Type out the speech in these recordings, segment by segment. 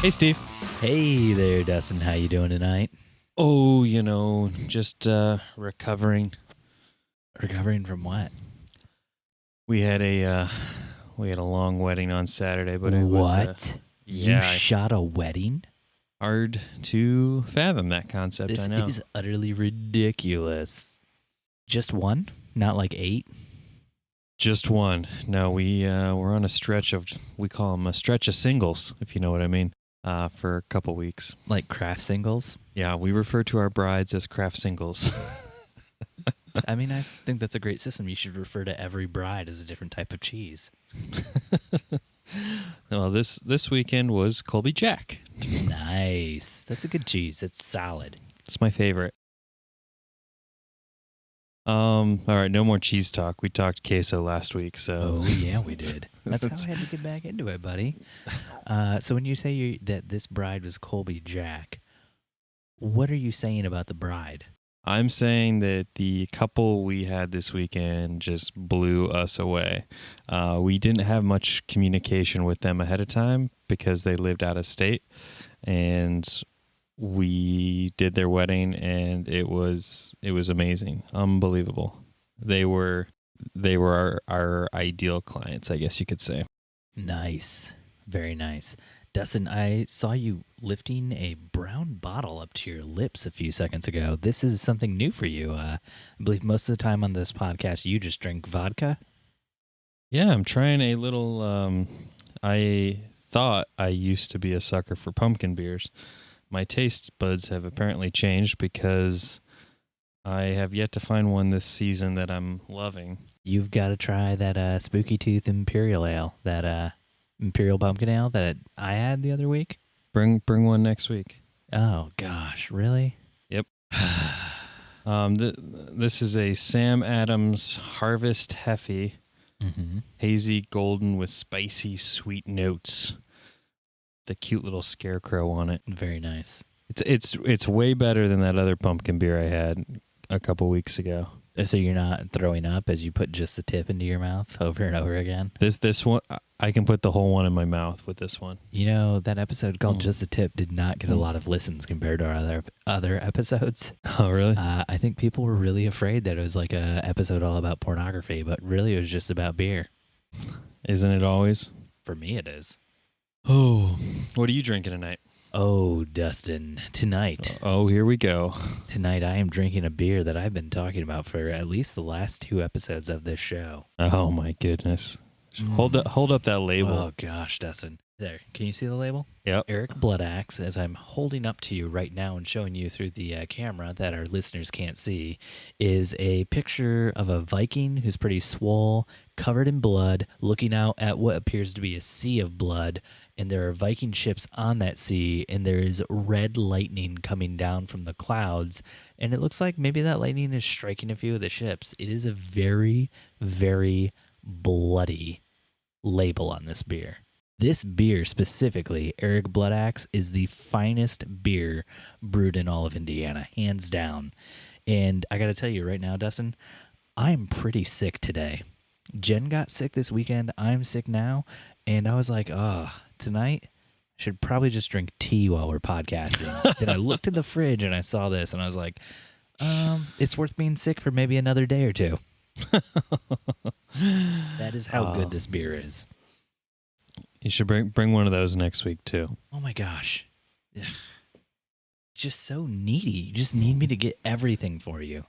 Hey, Steve. Hey there, Dustin. How you doing tonight? Oh, just recovering. Recovering from what? We had a long wedding on Saturday, but it was What? You yeah, shot a wedding? hard to fathom that concept. This I know. is utterly ridiculous. Just one? Not like 8? Just one. No, we're on a stretch of, we call them a stretch of singles, if you know what I mean, for a couple weeks. Like craft singles? Yeah, we refer to our brides as craft singles. I mean, I think that's a great system. You should refer to every bride as a different type of cheese. Well, this weekend was Colby Jack. Nice. That's a good cheese. It's solid. It's my favorite. All right, no more cheese talk. We talked queso last week, so. Oh, yeah, we did. That's how I had to get back into it, buddy. So when you say that this bride was Colby Jack, what are you saying about the bride? I'm saying that the couple we had this weekend just blew us away. We didn't have much communication with them ahead of time because they lived out of state, and we did their wedding, and it was amazing, unbelievable. They were our ideal clients, I guess you could say. Nice. Very nice. Dustin, I saw you lifting a brown bottle up to your lips a few seconds ago. This is something new for you. I believe most of the time on this podcast, you just drink vodka. Yeah, I'm trying a little. I thought I used to be a sucker for pumpkin beers. My taste buds have apparently changed because I have yet to find one this season that I'm loving. You've got to try that Spooky Tooth Imperial Ale, that Imperial Pumpkin Ale that I had the other week. Bring one next week. Oh, gosh, really? Yep. This is a Sam Adams Harvest Heffy, hazy golden with spicy sweet notes. The cute little scarecrow on it. Very nice. It's way better than that other pumpkin beer I had a couple weeks ago. So you're not throwing up as you put just the tip into your mouth over and over again? This one, I can put the whole one in my mouth with this one. You know, that episode called Just the Tip did not get a lot of listens compared to our other episodes. Oh, really? I think people were really afraid that it was like a episode all about pornography, but really it was just about beer. Isn't it always? For me, it is. Oh, what are you drinking tonight? Oh, Dustin, tonight. Oh, here we go. Tonight I am drinking a beer that I've been talking about for at least the last 2 episodes of this show. Oh, my goodness. Hold up that label. Oh, gosh, Dustin. There, can you see the label? Yep. Eric Bloodaxe, as I'm holding up to you right now and showing you through the camera that our listeners can't see, is a picture of a Viking who's pretty swole, covered in blood, looking out at what appears to be a sea of blood, and there are Viking ships on that sea, and there is red lightning coming down from the clouds, and it looks like maybe that lightning is striking a few of the ships. It is a very, very bloody label on this beer. This beer specifically, Eric Bloodaxe, is the finest beer brewed in all of Indiana, hands down. And I got to tell you right now, Dustin, I'm pretty sick today. Jen got sick this weekend. I'm sick now. And I was like, tonight I should probably just drink tea while we're podcasting. Then I looked in the fridge and I saw this and I was like, it's worth being sick for maybe another day or two. That is how good this beer is. You should bring one of those next week, too. Oh, my gosh. Ugh. Just so needy. You just need me to get everything for you.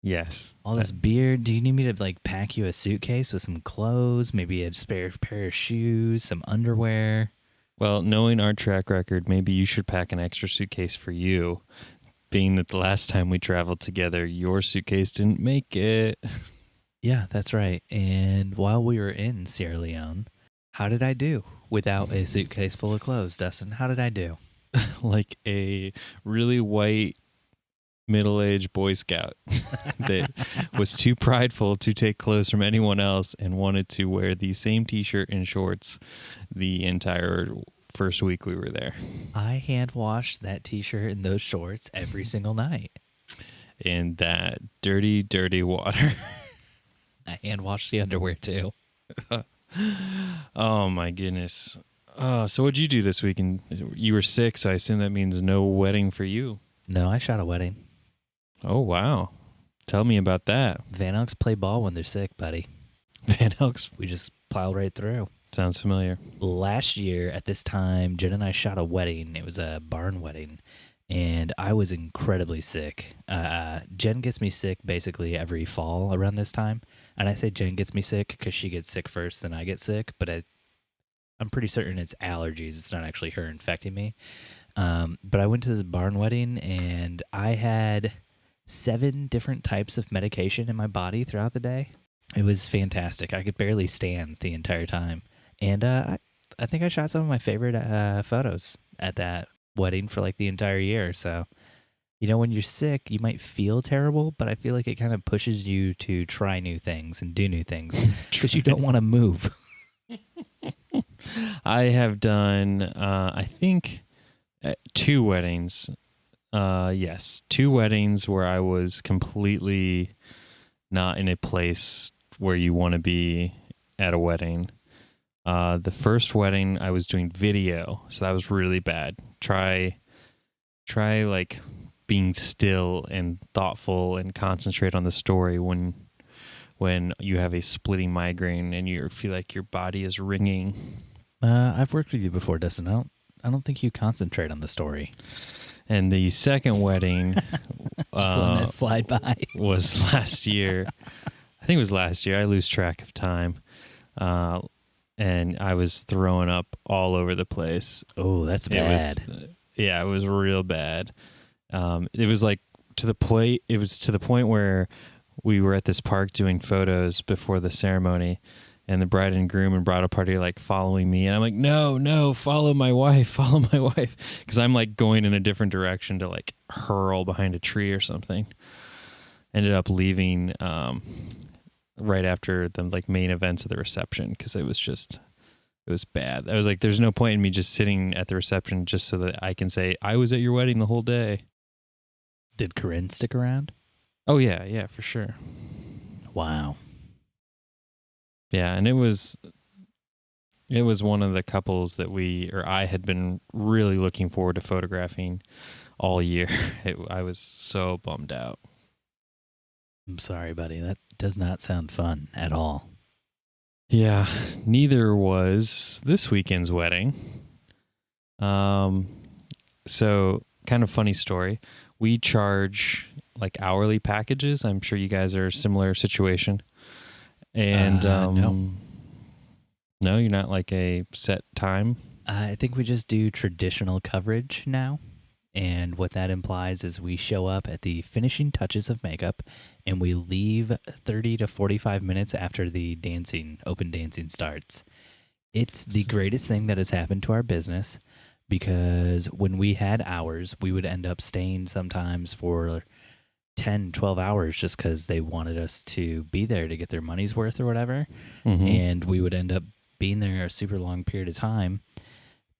Yes. All this beer. Do you need me to, pack you a suitcase with some clothes, maybe a spare pair of shoes, some underwear? Well, knowing our track record, maybe you should pack an extra suitcase for you, being that the last time we traveled together, your suitcase didn't make it. Yeah, that's right. And while we were in Sierra Leone, how did I do without a suitcase full of clothes, Dustin? How did I do? Like a really white middle-aged Boy Scout that was too prideful to take clothes from anyone else and wanted to wear the same T-shirt and shorts the entire first week we were there. I hand-washed that T-shirt and those shorts every single night. In that dirty, dirty water. I hand-washed the underwear, too. Oh, my goodness. So what'd you do this weekend? You were sick, so I assume that means no wedding for you. No, I shot a wedding. Oh, wow. Tell me about that. Van Elks play ball when they're sick, buddy. Van Elks We just plow right through. sounds familiar. Last year at this time, Jen and I shot a wedding. It was a barn wedding, and I was incredibly sick. Jen gets me sick basically every fall around this time. And I say Jen gets me sick because she gets sick first, then I get sick. But I'm pretty certain it's allergies. It's not actually her infecting me. But I went to this barn wedding, and I had 7 different types of medication in my body throughout the day. It was fantastic. I could barely stand the entire time. And I think I shot some of my favorite photos at that wedding for like the entire year. So, when you're sick, you might feel terrible, but I feel like it kind of pushes you to try new things and do new things because you don't want to move. I have done, I think, 2 weddings. Yes, 2 weddings where I was completely not in a place where you want to be at a wedding. The first wedding, I was doing video, so that was really bad. Try like being still and thoughtful and concentrate on the story when you have a splitting migraine and you feel like your body is ringing. I've worked with you before, Dustin. I don't think you concentrate on the story. And the second wedding Just letting that slide by. was last year. I think it was last year. I lose track of time. And I was throwing up all over the place. Oh, that's bad. It was real bad. It was like to the point where we were at this park doing photos before the ceremony, and the bride and groom and bridal party are like following me, and I'm like, no, follow my wife, because I'm like going in a different direction to like hurl behind a tree or something. Ended up leaving right after the like main events of the reception because it was bad. I was like, there's no point in me just sitting at the reception just so that I can say I was at your wedding the whole day. Did Corinne stick around? Oh yeah, for sure. Wow. Yeah, and it was one of the couples that I had been really looking forward to photographing all year. I was so bummed out. I'm sorry, buddy. That does not sound fun at all. Yeah, neither was this weekend's wedding. So kind of funny story. We charge like hourly packages. I'm sure you guys are a similar situation. And no, you're not like a set time. I think we just do traditional coverage now. And what that implies is we show up at the finishing touches of makeup and we leave 30 to 45 minutes after the open dancing starts. It's the greatest thing that has happened to our business because when we had hours, we would end up staying sometimes for 10, 12 hours just because they wanted us to be there to get their money's worth or whatever. Mm-hmm. And we would end up being there a super long period of time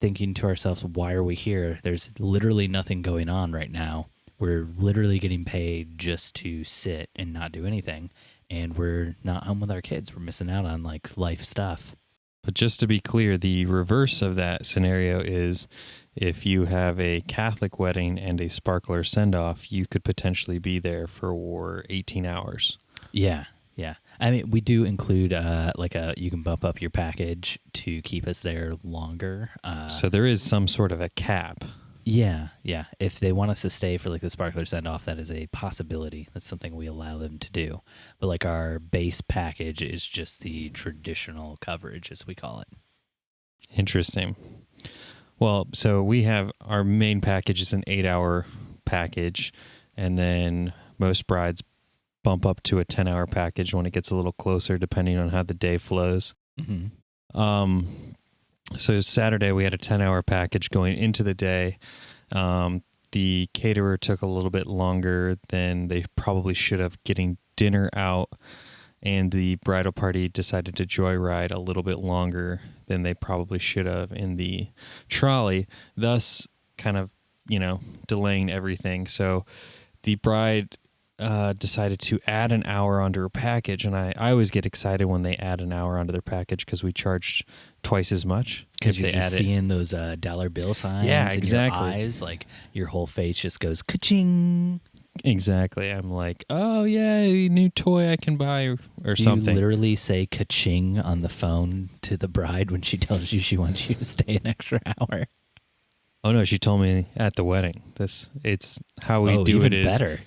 thinking to ourselves, why are we here? There's literally nothing going on right now. We're literally getting paid just to sit and not do anything. And we're not home with our kids. We're missing out on like life stuff. But just to be clear, the reverse of that scenario is if you have a Catholic wedding and a sparkler send-off, you could potentially be there for 18 hours. Yeah. I mean, we do include you can bump up your package to keep us there longer. So there is some sort of a cap. Yeah. If they want us to stay for like the sparkler send-off, that is a possibility. That's something we allow them to do. But like our base package is just the traditional coverage, as we call it. Interesting. Well, so we have our main package is an 8-hour package, and then most brides bump up to a 10-hour package when it gets a little closer, depending on how the day flows. Mm-hmm. So Saturday we had a 10-hour package going into the day. The caterer took a little bit longer than they probably should have getting dinner out, and the bridal party decided to joyride a little bit longer than they probably should have in the trolley, thus kind of, delaying everything. So the bride decided to add an hour onto her package, and I always get excited when they add an hour onto their package because we charge twice as much. Because you're just seeing those dollar bill signs Yeah, in exactly. your eyes, like your whole face just goes ka-ching. Exactly. I'm like, oh yeah, new toy I can buy or Do something. you literally say ka-ching on the phone to the bride when she tells you she wants you to stay an extra hour? Oh no, she told me at the wedding. It's how we do even it is better.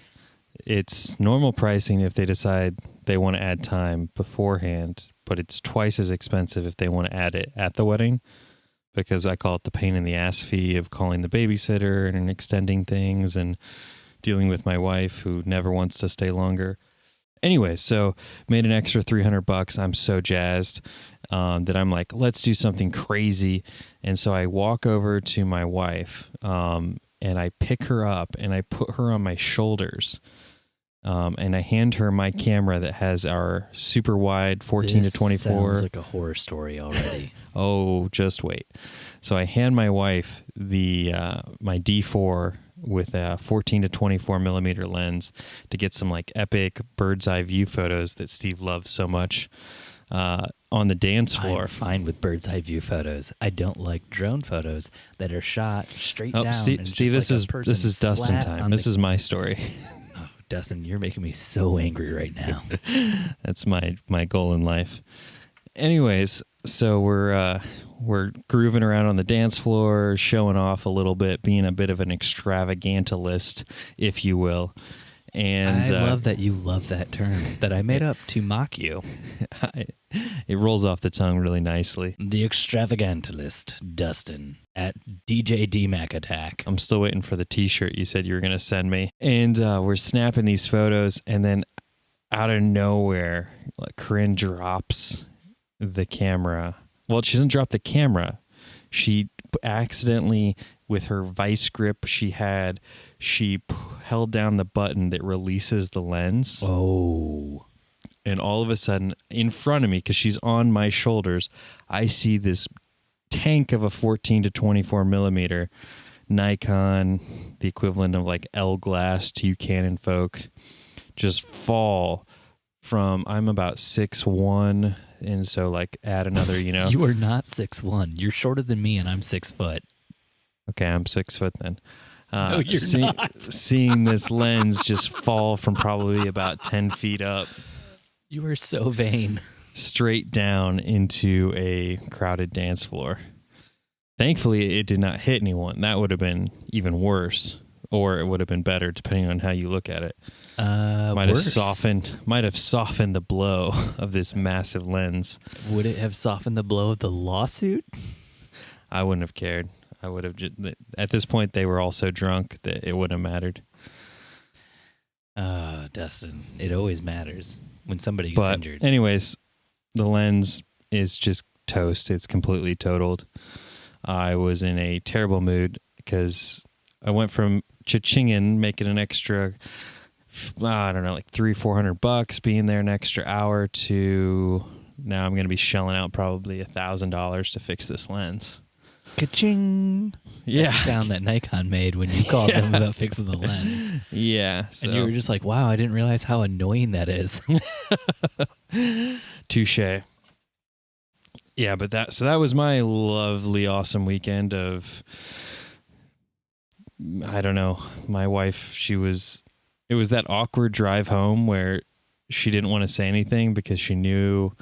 It's normal pricing if they decide they want to add time beforehand, but it's twice as expensive if they want to add it at the wedding, because I call it the pain in the ass fee of calling the babysitter and extending things and dealing with my wife who never wants to stay longer. Anyway, so made an extra $300. I'm so jazzed that I'm like, let's do something crazy. And so I walk over to my wife and I pick her up and I put her on my shoulders. And I hand her my camera that has our super wide 14 to 24. Sounds like a horror story already. Oh, just wait. So I hand my wife the my D4 with a 14 to 24 millimeter lens to get some like epic bird's eye view photos that Steve loves so much on the dance floor. I'm fine with bird's eye view photos. I don't like drone photos that are shot straight down. Steve, this is Dustin time. This is my story. Oh, Dustin, you're making me so angry right now. That's my goal in life. Anyways, so we're grooving around on the dance floor, showing off a little bit, being a bit of an extravagantalist, if you will. And I love that you love that term that I made up to mock you. It rolls off the tongue really nicely. The extravagantalist, Dustin, at DJ DMAC Attack. I'm still waiting for the t-shirt you said you were going to send me. And we're snapping these photos, and then out of nowhere, like, Corinne drops the camera. Well, she doesn't drop the camera. She accidentally, with her vice grip she held down the button that releases the lens. Oh. And all of a sudden, in front of me, because she's on my shoulders, I see this tank of a 14 to 24 millimeter Nikon, the equivalent of like L glass to you Canon folk, just fall from, I'm about 6'1", and so like add another, You are not 6'1". You're shorter than me, and I'm 6 foot. Okay, I'm 6 foot then. No, you're not. Seeing this lens just fall from probably about 10 feet up. You are so vain. Straight down into a crowded dance floor. Thankfully, it did not hit anyone. That would have been even worse, or it would have been better, depending on how you look at it. Might have softened the blow of this massive lens. Would it have softened the blow of the lawsuit? I wouldn't have cared. I would have just, at this point, they were all so drunk that it wouldn't have mattered. Dustin, it always matters when somebody gets injured. Anyways, the lens is just toast. It's completely totaled. I was in a terrible mood because I went from cha-chinging, making an extra, I don't know, like $300-400, being there an extra hour, to now I'm going to be shelling out probably $1,000 to fix this lens. Ka-ching! Yeah. That's the sound that Nikon made when you called them about fixing the lens. Yeah. So. And you were just like, wow, I didn't realize how annoying that is. Touche. Yeah, but that was my lovely, awesome weekend of, I don't know, my wife, it was that awkward drive home where she didn't want to say anything because she knew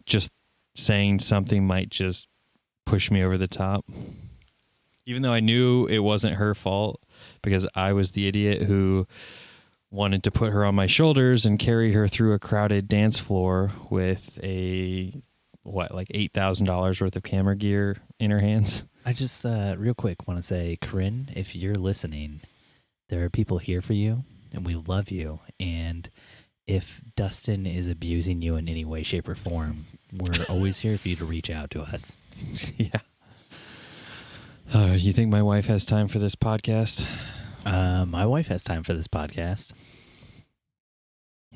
just saying something might just push me over the top. Even though I knew it wasn't her fault, because I was the idiot who wanted to put her on my shoulders and carry her through a crowded dance floor with like $8,000 worth of camera gear in her hands. I just, real quick, want to say, Corinne, if you're listening, there are people here for you, and we love you. And if Dustin is abusing you in any way, shape, or form, we're always here for you to reach out to us. Yeah. You think my wife has time for this podcast? My wife has time for this podcast.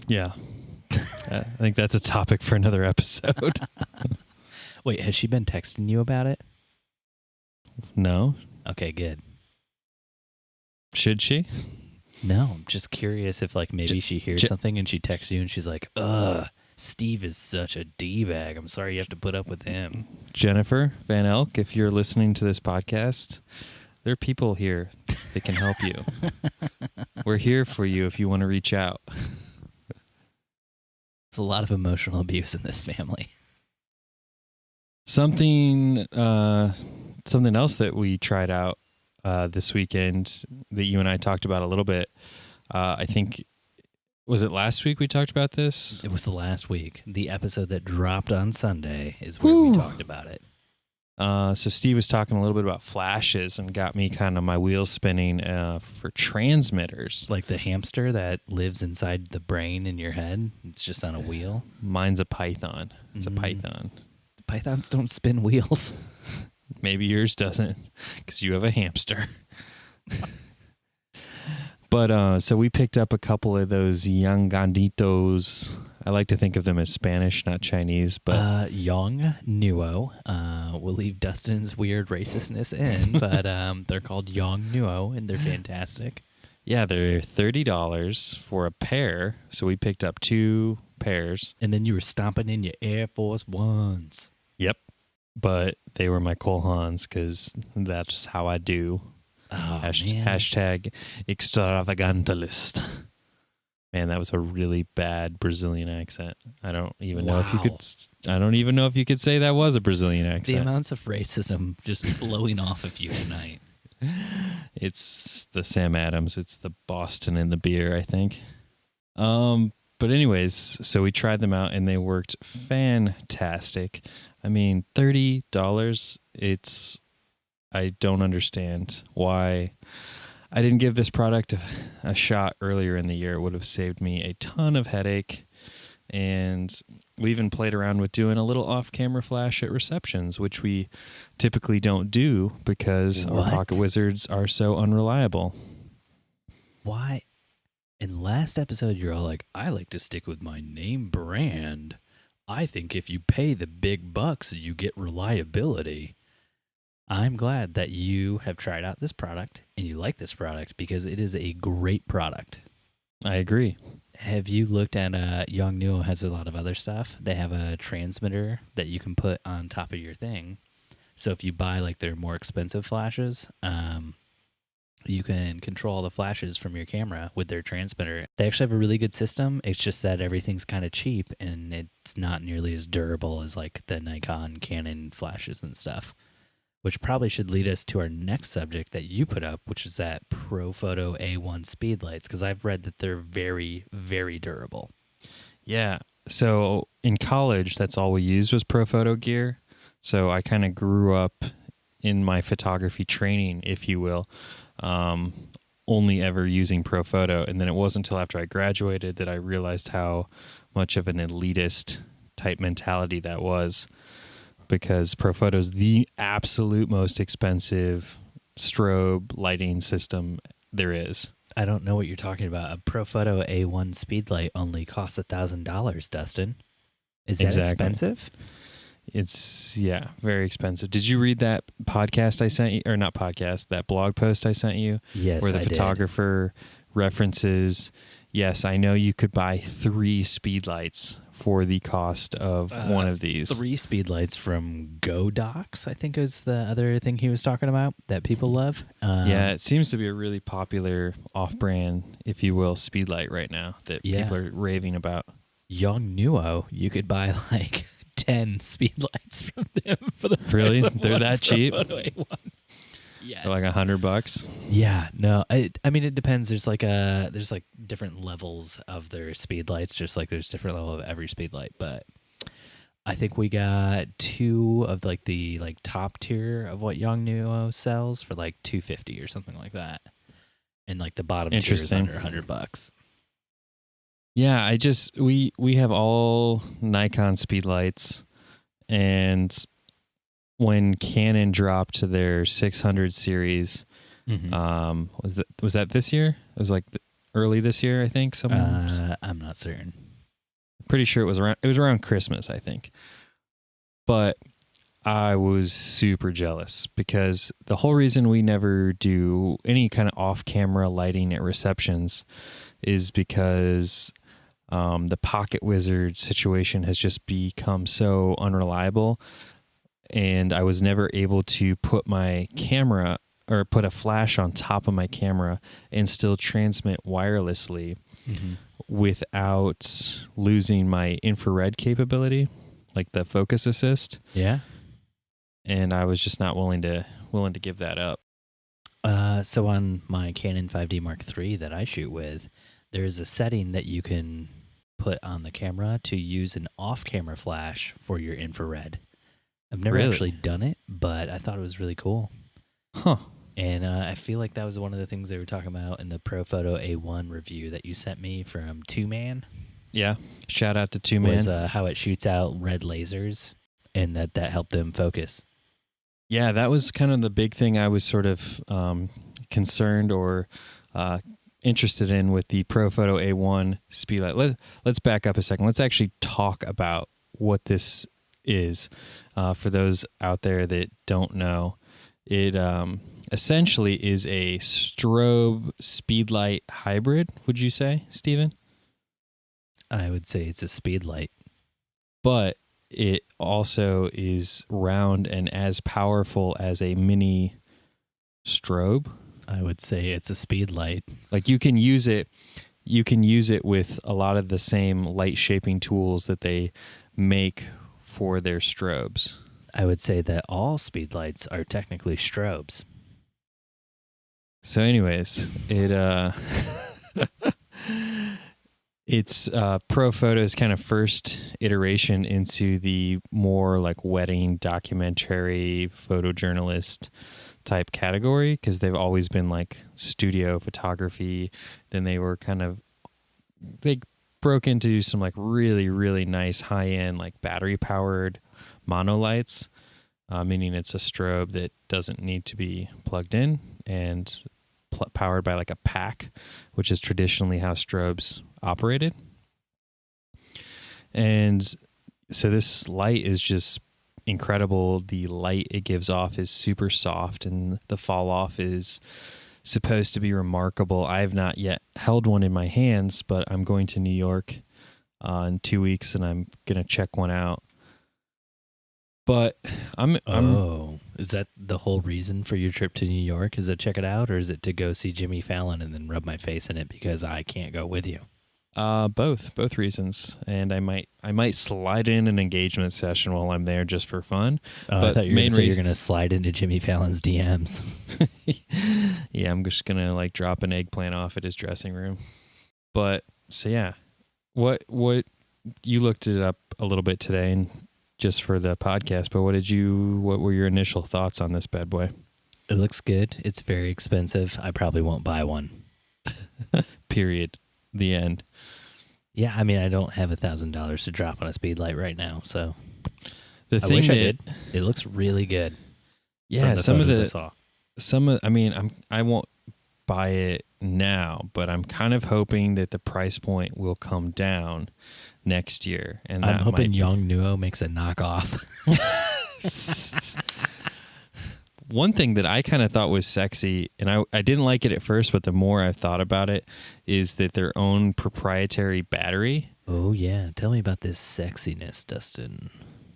Yeah. I think that's a topic for another episode. Wait, has she been texting you about it? No. Okay, good. Should she? No, I'm just curious if like maybe she hears something and she texts you and she's like, "Ugh, Steve is such a d-bag. I'm sorry you have to put up with him." Jennifer Van Elk, if you're listening to this podcast, there are people here that can help you. We're here for you if you want to reach out. There's a lot of emotional abuse in this family. Something else that we tried out this weekend that you and I talked about a little bit. I think, was it last week we talked about this? It was the last week. The episode that dropped on Sunday is where we talked about it. So Steve was talking a little bit about flashes and got me kind of my wheels spinning for transmitters. Like the hamster that lives inside the brain in your head. It's just on a wheel. Mine's a python. It's a python. Pythons don't spin wheels. Maybe yours doesn't because you have a hamster. But so we picked up a couple of those yanganitos. I like to think of them as Spanish, not Chinese. But Yang Nuo. We'll leave Dustin's weird racistness in, but they're called Yang Nuo, and they're fantastic. Yeah, they're $30 for a pair. So we picked up 2 pairs. And then you were stomping in your Air Force Ones. Yep. But they were my Cole Haans because that's how I do. Oh, Hashtag extravagantalist. Man, that was a really bad Brazilian accent. I don't even know if you could. I don't even know if you could say that was a Brazilian accent. The amounts of racism just flowing off of you tonight. It's the Sam Adams. It's the Boston and the beer, I think. But anyways, so we tried them out and they worked fantastic. I mean, $30. I don't understand why I didn't give this product a shot earlier in the year. It would have saved me a ton of headache. And we even played around with doing a little off-camera flash at receptions, which we typically don't do because our pocket wizards are so unreliable. Why? In last episode, you're all like, I like to stick with my name brand. I think if you pay the big bucks, you get reliability. I'm glad that you have tried out this product and you like this product because it is a great product. I agree. Have you looked at Yang Nuo has a lot of other stuff. They have a transmitter that you can put on top of your thing. So if you buy like their more expensive flashes, you can control the flashes from your camera with their transmitter. They actually have a really good system. It's just that everything's kind of cheap and it's not nearly as durable as like the Nikon, Canon flashes and stuff. Which probably should lead us to our next subject that you put up, which is that Profoto A1 Speedlights, because I've read that they're very, very durable. Yeah. So in college, that's all we used was Profoto gear. So I kind of grew up in my photography training, if you will, only ever using Profoto. And then it wasn't until after I graduated that I realized how much of an elitist type mentality that was. Because Profoto is the absolute most expensive strobe lighting system there is. I don't know what you're talking about. A Profoto A1 Speedlight only costs $1,000, Dustin. Is that expensive? It's, yeah, very expensive. Did you read that podcast I sent you? Or not podcast, that blog post I sent you? Yes, where the photographer references, yes, I know you could buy 3 Speedlights for the cost of one of these. 3 Speedlights from Godox, I think is the other thing he was talking about that people love. Yeah, it seems to be a really popular off-brand, if you will, Speedlight right now that people are raving about. Yang Nuo, you could buy like 10 Speedlights from them for the really? price of They're that cheap? Yes. For like $100? Yeah, no. I mean, it depends. There's like different levels of their Speedlights, just like there's different level of every Speedlight. But I think we got 2 of like the like top tier of what Yang Nuo sells for like $250 or something like that, and like the bottom tier is under $100. Yeah, we have all Nikon Speedlights, and when Canon dropped to their 600 series, was that this year? It was like early this year, I think. I'm not certain. Pretty sure it was around Christmas, I think. But I was super jealous because the whole reason we never do any kind of off-camera lighting at receptions is because the Pocket Wizard situation has just become so unreliable, and I was never able to put my camera or put a flash on top of my camera and still transmit wirelessly without losing my infrared capability, like the focus assist. Yeah. And I was just not willing to give that up. So on my Canon 5D Mark III that I shoot with, there's a setting that you can put on the camera to use an off-camera flash for your infrared. I've never actually done it, but I thought it was really cool. Huh. And I feel like that was one of the things they were talking about in the ProPhoto A1 review that you sent me from Two Man. Yeah. Shout out to Two Man. Was how it shoots out red lasers, and that helped them focus. Yeah, that was kind of the big thing I was sort of concerned or interested in with the ProPhoto A1 Speedlight. Let's back up a second. Let's actually talk about what this is for those out there that don't know. It essentially is a strobe speedlight hybrid, would you say, Steven? I would say it's a speedlight. But it also is round and as powerful as a mini strobe. I would say it's a speedlight. Like you can use it with a lot of the same light shaping tools that they make for their strobes. I would say that all speedlights are technically strobes. So anyways, it's ProPhoto's kind of iteration into the more like wedding documentary photojournalist type category, because they've always been like studio photography. Then they broke into some like really, really nice high end like battery powered monolights, meaning it's a strobe that doesn't need to be plugged in and powered by like a pack, which is traditionally how strobes operated. And so this light is just incredible. The light it gives off is super soft, and the fall off is supposed to be remarkable. I have not yet held one in my hands, but I'm going to New York in 2 weeks, and I'm going to check one out. But is that the whole reason for your trip to New York? Is it check it out, or is it to go see Jimmy Fallon and then rub my face in it because I can't go with you? Both reasons, and I might slide in an engagement session while I'm there just for fun. But I thought you were going to slide into Jimmy Fallon's DMs. Yeah, I'm just gonna like drop an eggplant off at his dressing room. But so yeah, what you looked it up a little bit today, and just for the podcast. But what were your initial thoughts on this bad boy? It looks good. It's very expensive. I probably won't buy one. Period. The end. Yeah, I mean, I don't have $1,000 to drop on a speedlight right now, so I wish I did. It looks really good. Yeah, I won't buy it now, but I'm kind of hoping that the price point will come down next year, and I'm hoping Yong Nuo makes a knockoff. One thing that I kind of thought was sexy, and I didn't like it at first, but the more I've thought about it, is that their own proprietary battery. Oh, yeah. Tell me about this sexiness, Dustin.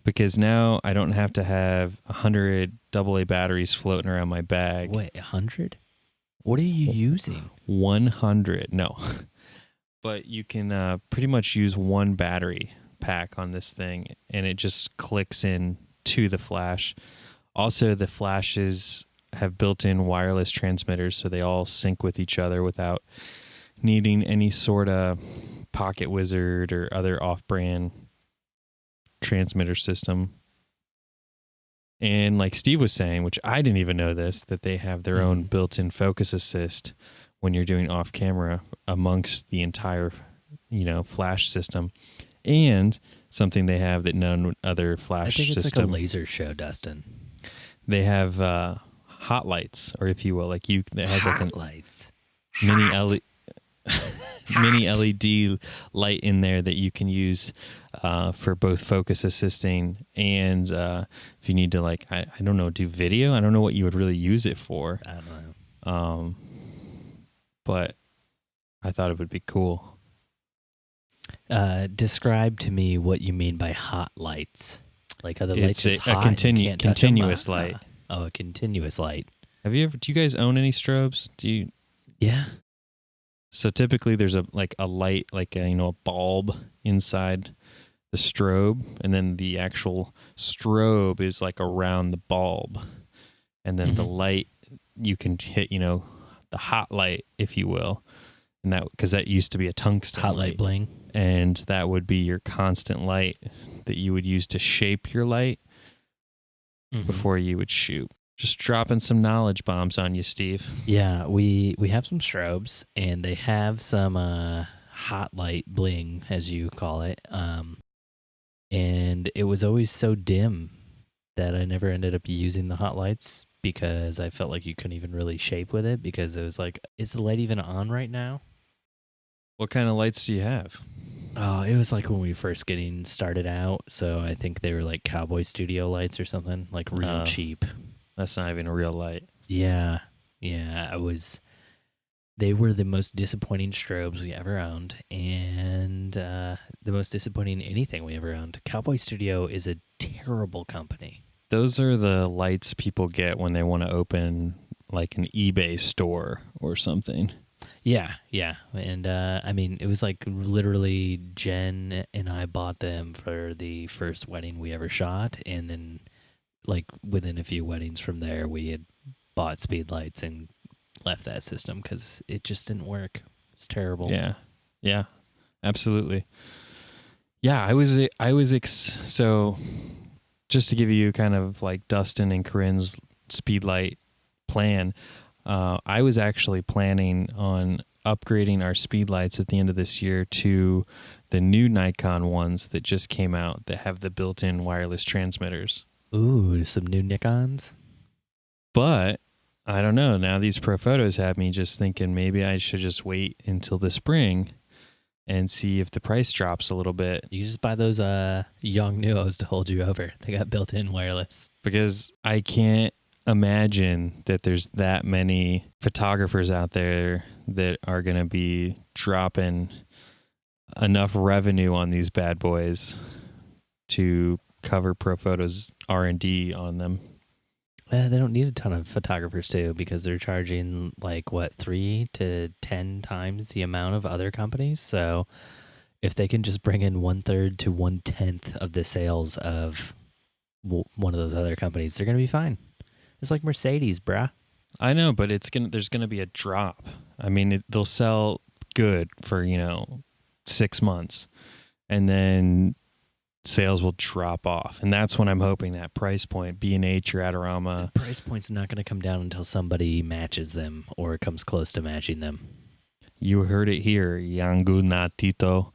Because now I don't have to have 100 AA batteries floating around my bag. Wait, 100? What are you using? 100. No. But you can pretty much use one battery pack on this thing, and it just clicks in to the flash. Also, the flashes have built-in wireless transmitters, so they all sync with each other without needing any sort of Pocket Wizard or other off-brand transmitter system. And like Steve was saying, which I didn't even know this, that they have their own built-in focus assist when you're doing off-camera amongst the entire, flash system. And something they have that none other flash system. I think it's like a laser show, Dustin. They have Hotlights, or if you will, that has like Hotlights. Mini LED. mini LED light in there that you can use for both focus assisting and if you need to like I don't know, do video. I don't know what you would really use it for. I don't know. But I thought it would be cool. Describe to me what you mean by hot lights. Like, are the lights It's just a hot and you can't touch 'em? continuous light. Oh, a continuous light. Do you guys own any strobes? Yeah. So typically there's a light, like a bulb inside the strobe, and then the actual strobe is like around the bulb. And then the light, you can hit, the hot light, if you will. And that, because that used to be a tungsten Hot light bling. And that would be your constant light that you would use to shape your light before you would shoot. Just dropping some knowledge bombs on you, Steve. Yeah, we have some strobes, and they have some hot light bling, as you call it. And it was always so dim that I never ended up using the hot lights because I felt like you couldn't even really shape with it because it was like, is the light even on right now? What kind of lights do you have? Oh, it was like when we first getting started out. So I think they were like Cowboy Studio lights or something, like real cheap. That's not even a real light. Yeah. They were the most disappointing strobes we ever owned, and the most disappointing anything we ever owned. Cowboy Studio is a terrible company. Those are the lights people get when they want to open like an eBay store or something. Yeah. And I mean, it was like literally Jen and I bought them for the first wedding we ever shot, and then like within a few weddings from there, we had bought Speedlights and left that system because it just didn't work. It's terrible. Yeah, absolutely. Yeah, so just to give you kind of like Dustin and Corinne's Speedlight plan, I was actually planning on upgrading our Speedlights at the end of this year to the new Nikon ones that just came out that have the built-in wireless transmitters. Ooh, some new Nikons. But I don't know. Now these pro photos have me just thinking maybe I should just wait until the spring and see if the price drops a little bit. You just buy those Yongnuos to hold you over. They got built-in wireless. Because I can't imagine that there's that many photographers out there that are going to be dropping enough revenue on these bad boys to cover ProPhoto's R&D on them. They don't need a ton of photographers too, because they're charging like 3 to 10 times the amount of other companies. So if they can just bring in 1/3 to 1/10 of the sales of one of those other companies, they're gonna be fine. It's like Mercedes, bruh. I know, but there's gonna be a drop. I mean, they'll sell good for 6 months, and then sales will drop off, and that's when I'm hoping that price point, B&H or Adorama. The price point's not going to come down until somebody matches them or comes close to matching them. You heard it here, Yangunatito.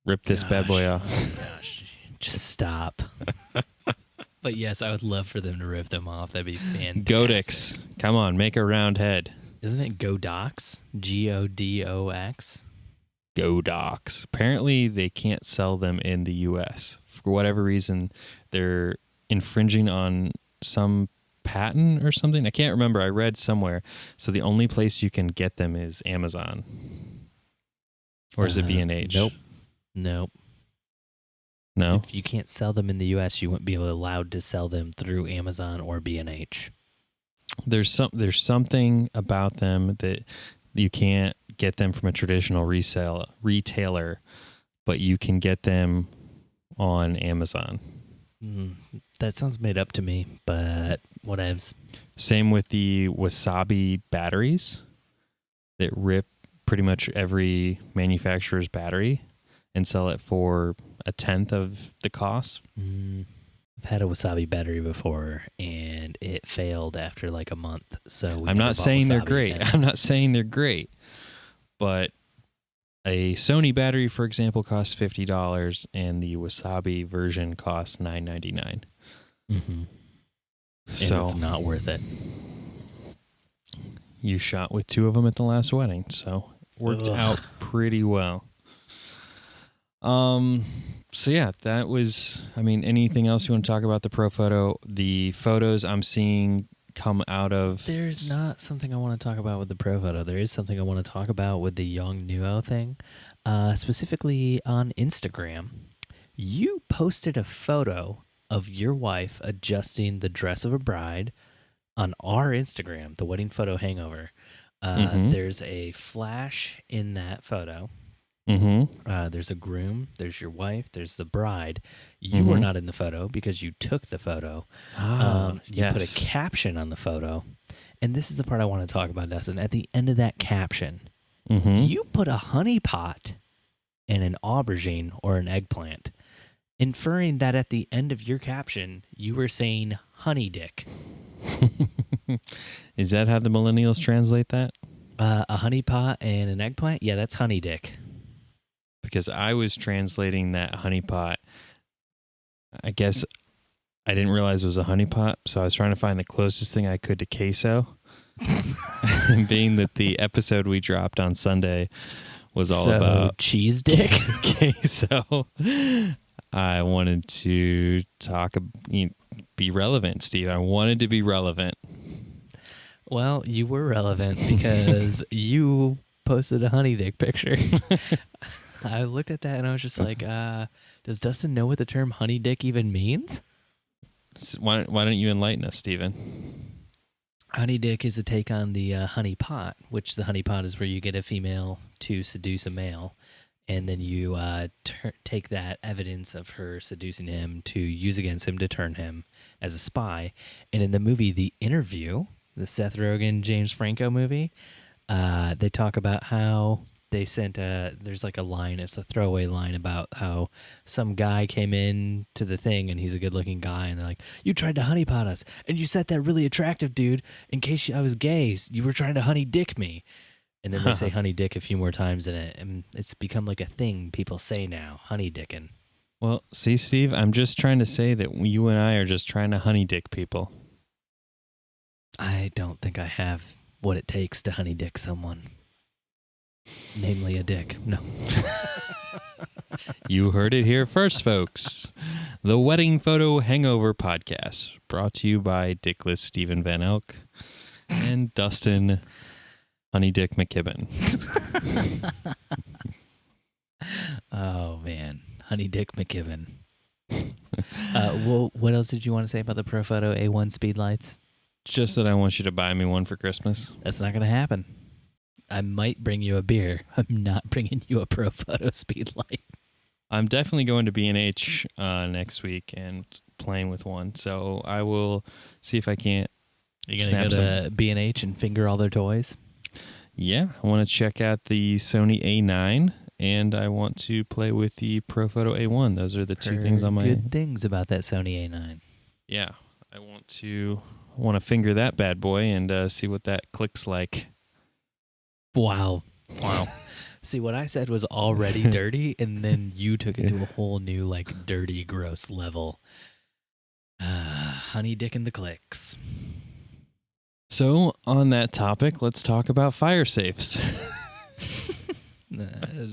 Rip this bad boy off. Oh my gosh, just stop. But yes, I would love for them to rip them off. That'd be fantastic. Godix, come on, make a round head. Isn't it Godox? Godox? Godox. Apparently, they can't sell them in the U.S. For whatever reason. They're infringing on some patent or something. I can't remember. I read somewhere. So the only place you can get them is Amazon. Or is it B&H? Nope. No? If you can't sell them in the U.S., you wouldn't be allowed to sell them through Amazon or B&H. There's something about them that you can't get them from a traditional retailer, but you can get them on Amazon. That sounds made up to me, but whatevs. Same with the Wasabi batteries that rip pretty much every manufacturer's battery and sell it for 1/10 of the cost. I've had a Wasabi battery before, and it failed after like a month. So I'm not saying they're great. I'm not saying they're great. But a Sony battery, for example, costs $50, and the Wasabi version costs $9.99. So it's not worth it. You shot with 2 of them at the last wedding, so worked Ugh. out pretty well. So yeah, that was, I mean, anything else you want to talk about the Pro Photo? The photos I'm seeing come out of... There's not something I want to talk about with the Pro Photo. There is something I want to talk about with the Young Nuo thing. Specifically on Instagram. You posted a photo of your wife adjusting the dress of a bride on our Instagram, the Wedding Photo Hangover. There's a flash in that photo. There's a groom, there's your wife, there's the bride. You were not in the photo because you took the photo. You put a caption on the photo. And this is the part I want to talk about, Dustin. At the end of that caption, you put a honey pot and an aubergine or an eggplant, inferring that at the end of your caption, you were saying honey dick. Is that how the millennials translate that? A honey pot and an eggplant? Yeah, that's honey dick. Because I was translating that honey pot. I guess I didn't realize it was a honey pot, so I was trying to find the closest thing I could to queso. And being that the episode we dropped on Sunday was all about cheese dick. queso, I wanted to be relevant, Steve. I wanted to be relevant. Well, you were relevant because you posted a honey dick picture. I looked at that and I was just like, does Dustin know what the term honey dick even means? Why don't you enlighten us, Steven? Honey dick is a take on the honey pot, which the honey pot is where you get a female to seduce a male. And then you take that evidence of her seducing him to use against him to turn him as a spy. And in the movie The Interview, the Seth Rogen, James Franco movie, they talk about how they sent there's like a line, it's a throwaway line about how some guy came in to the thing and he's a good looking guy and they're like, you tried to honeypot us and you said that really attractive dude in case I was gay, you were trying to honey dick me. And then they say honey dick a few more times in it, and it's become like a thing people say now, honey dickin'. Well, see, Steve, I'm just trying to say that you and I are just trying to honey dick people. I don't think I have what it takes to honey dick someone. Namely a dick. No. You heard it here first, folks. The Wedding Photo Hangover Podcast, brought to you by Dickless Stephen Van Elk and Dustin Honey Dick McKibben. Oh, man. Honey Dick McKibben. Well, what else did you want to say about the Profoto A1 Speedlights? Just that I want you to buy me one for Christmas. That's not going to happen. I might bring you a beer. I'm not bringing you a Profoto Speedlight. I'm definitely going to B&H next week and playing with one, so I will see if I can't. You're going to go to B&H and finger all their toys? Yeah, I want to check out the Sony A9, and I want to play with the Profoto A1. Those are the two things on my... Good things about that Sony A9. Yeah, I want to finger that bad boy and see what that clicks like. Wow. See, what I said was already dirty, and then you took it to a whole new, like, dirty, gross level. Honey dick and the clicks. So, on that topic, let's talk about fire safes.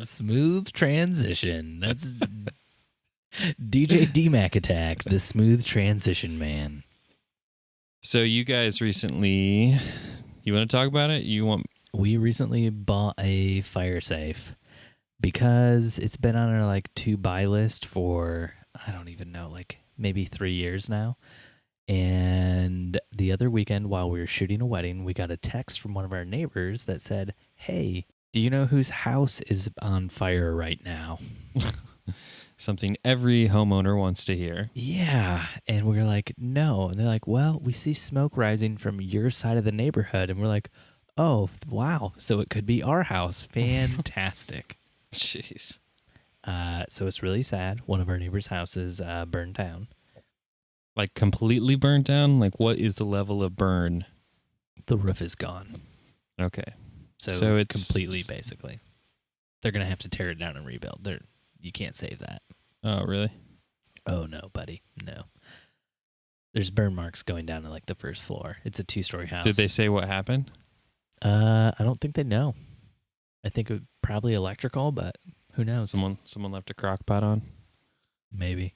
Smooth transition. That's DJ D-Mac Attack, the smooth transition man. So, you guys recently... You want to talk about it? We recently bought a fire safe because it's been on our like to buy list for, I don't even know, like maybe 3 years now. And the other weekend while we were shooting a wedding, we got a text from one of our neighbors that said, hey, do you know whose house is on fire right now? Something every homeowner wants to hear. Yeah. And we were like, no. And they're like, well, we see smoke rising from your side of the neighborhood. And we're like, oh, wow. So it could be our house. Fantastic. Jeez. So it's really sad. One of our neighbors' houses burned down. Like completely burned down? Like what is the level of burn? The roof is gone. Okay. So it's completely, basically. They're going to have to tear it down and rebuild. You can't save that. Oh, really? Oh, no, buddy. No. There's burn marks going down to like the first floor. It's a 2-story house. Did they say what happened? I don't think they know. I think it probably electrical, but who knows? Someone left a crock pot on. Maybe.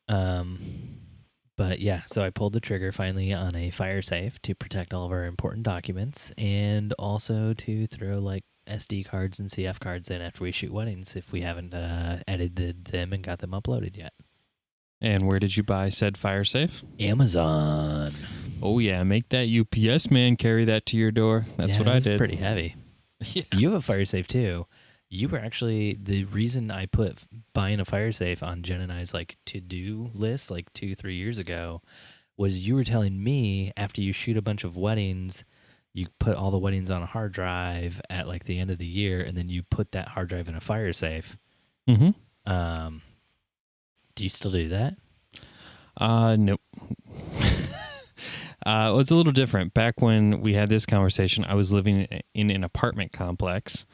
But yeah, so I pulled the trigger finally on a fire safe to protect all of our important documents and also to throw like SD cards and CF cards in after we shoot weddings if we haven't edited them and got them uploaded yet. And where did you buy said fire safe? Amazon. Oh yeah, make that UPS man carry that to your door. That's what I did. Pretty heavy. Yeah. You have a fire safe too. You were actually the reason I put buying a fire safe on Jen and I's like to-do list like 2-3 years ago was you were telling me after you shoot a bunch of weddings, you put all the weddings on a hard drive at like the end of the year, and then you put that hard drive in a fire safe. Mm-hmm. Do you still do that? Nope. It was a little different. Back when we had this conversation, I was living in an apartment complex.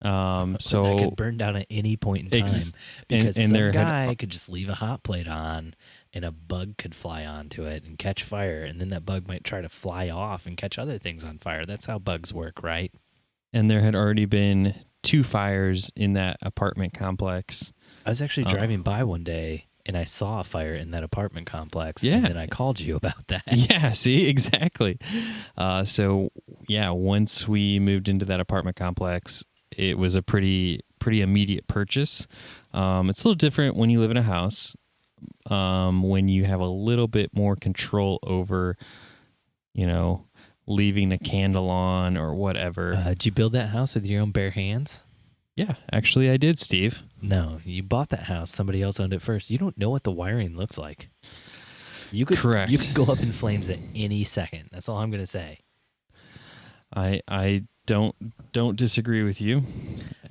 So that could burn down at any point in time because and some guy could just leave a hot plate on and a bug could fly onto it and catch fire, and then that bug might try to fly off and catch other things on fire. That's how bugs work, right? And there had already been 2 fires in that apartment complex. I was actually driving by one day and I saw a fire in that apartment complex. Yeah. And then I called you about that. Yeah, see, exactly. So yeah, once we moved into that apartment complex, it was a pretty immediate purchase. It's a little different when you live in a house, when you have a little bit more control over, leaving a candle on or whatever. Did you build that house with your own bare hands? Yeah, actually I did, Steve. No, you bought that house. Somebody else owned it first. You don't know what the wiring looks like. Correct. You could go up in flames at any second. That's all I'm going to say. I don't disagree with you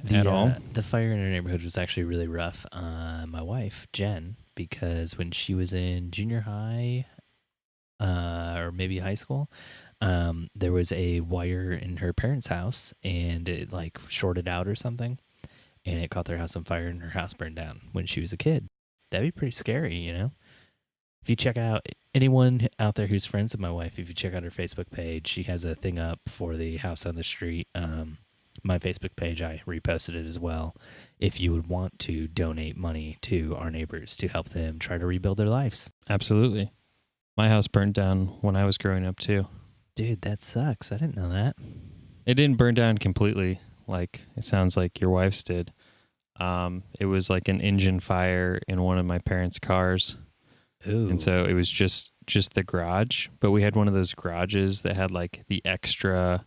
at all. The fire in our neighborhood was actually really rough on my wife, Jen, because when she was in junior high or maybe high school, there was a wire in her parents' house and it like shorted out or something, and it caught their house on fire and her house burned down when she was a kid. That'd be pretty scary, If you check out anyone out there who's friends with my wife, if you check out her Facebook page, she has a thing up for the house on the street. My Facebook page, I reposted it as well. If you would want to donate money to our neighbors to help them try to rebuild their lives. Absolutely. My house burned down when I was growing up too. Dude, that sucks. I didn't know that. It didn't burn down completely like it sounds like your wife's did. It was like an engine fire in one of my parents' cars. Ooh. And so it was just the garage, but we had one of those garages that had like the extra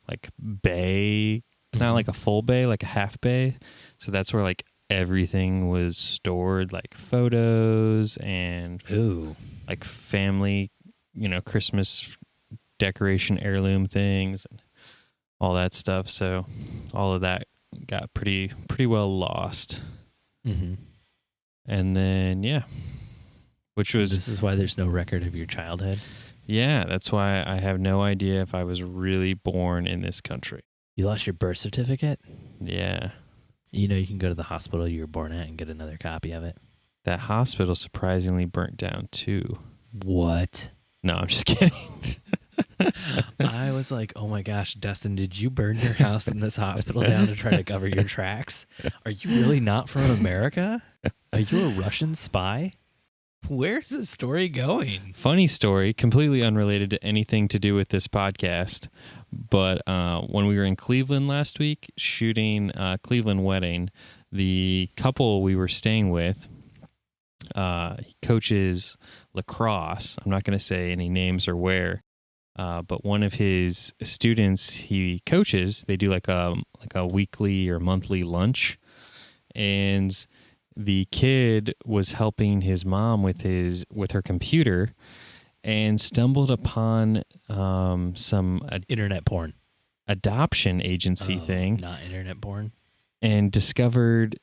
like bay, not like a full bay, like a half bay. So that's where like everything was stored, like photos and like family, Christmas decoration heirloom things and all that stuff. So all of that got pretty well lost. Mm-hmm. And then, yeah. This is why there's no record of your childhood? Yeah, that's why I have no idea if I was really born in this country. You lost your birth certificate? Yeah. You can go to the hospital you were born at and get another copy of it. That hospital surprisingly burnt down too. What? No, I'm just kidding. I was like, oh my gosh, Dustin, did you burn your house in this hospital down to try to cover your tracks? Are you really not from America? Are you a Russian spy? Where's this story going? Funny story, completely unrelated to anything to do with this podcast. But when we were in Cleveland last week shooting Cleveland Wedding, the couple we were staying with, he coaches lacrosse. I'm not going to say any names or where, but one of his students he coaches, they do like a weekly or monthly lunch, and the kid was helping his mom with her computer and stumbled upon some internet porn adoption agency thing. Not internet porn. And discovered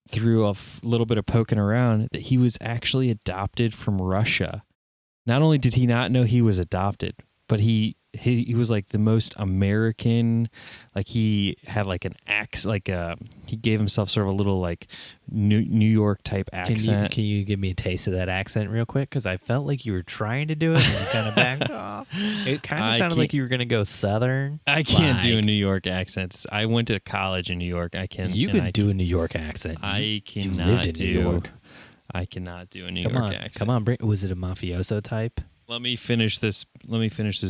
through a little bit of poking around that he was actually adopted from Russia. Not only did he not know he was adopted, but he he was like the most American, like he had like an accent, like he gave himself sort of a little like New York type accent. Can you give me a taste of that accent real quick? Because I felt like you were trying to do it and you kind of backed off. It kind of sounded like you were going to go Southern. I can't do a New York accent. I went to college in New York. I can. You can do a New York accent. I cannot you lived in New York. I cannot do a New York accent. Come on, was it a mafioso type? Let me finish this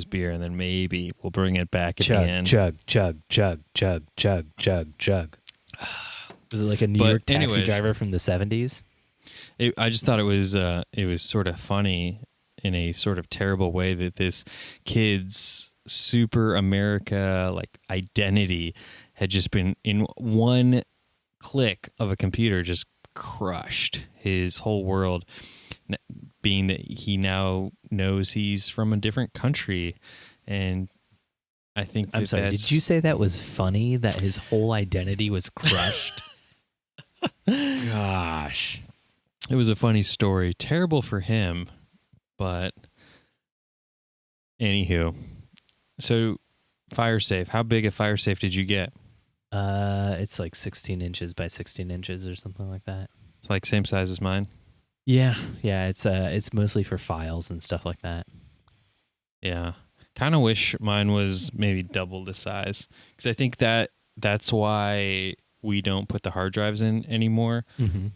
beer, and then maybe we'll bring it back at the end. Chug, chug, chug, chug, chug, chug, chug. Was it like a New York taxi driver from the 70s? I just thought it was sort of funny in a sort of terrible way that this kid's super America like identity had just been in one click of a computer just crushed his whole world, being that he now knows he's from a different country. And I think I'm sorry, did you say that was funny, that his whole identity was crushed? Gosh. It was a funny story. Terrible for him, but anywho. So fire safe. How big a fire safe did you get? It's like 16 inches by 16 inches or something like that. It's like same size as mine. Yeah. It's mostly for files and stuff like that. Yeah, kind of wish mine was maybe double the size, because I think that's why we don't put the hard drives in anymore. Mm-hmm.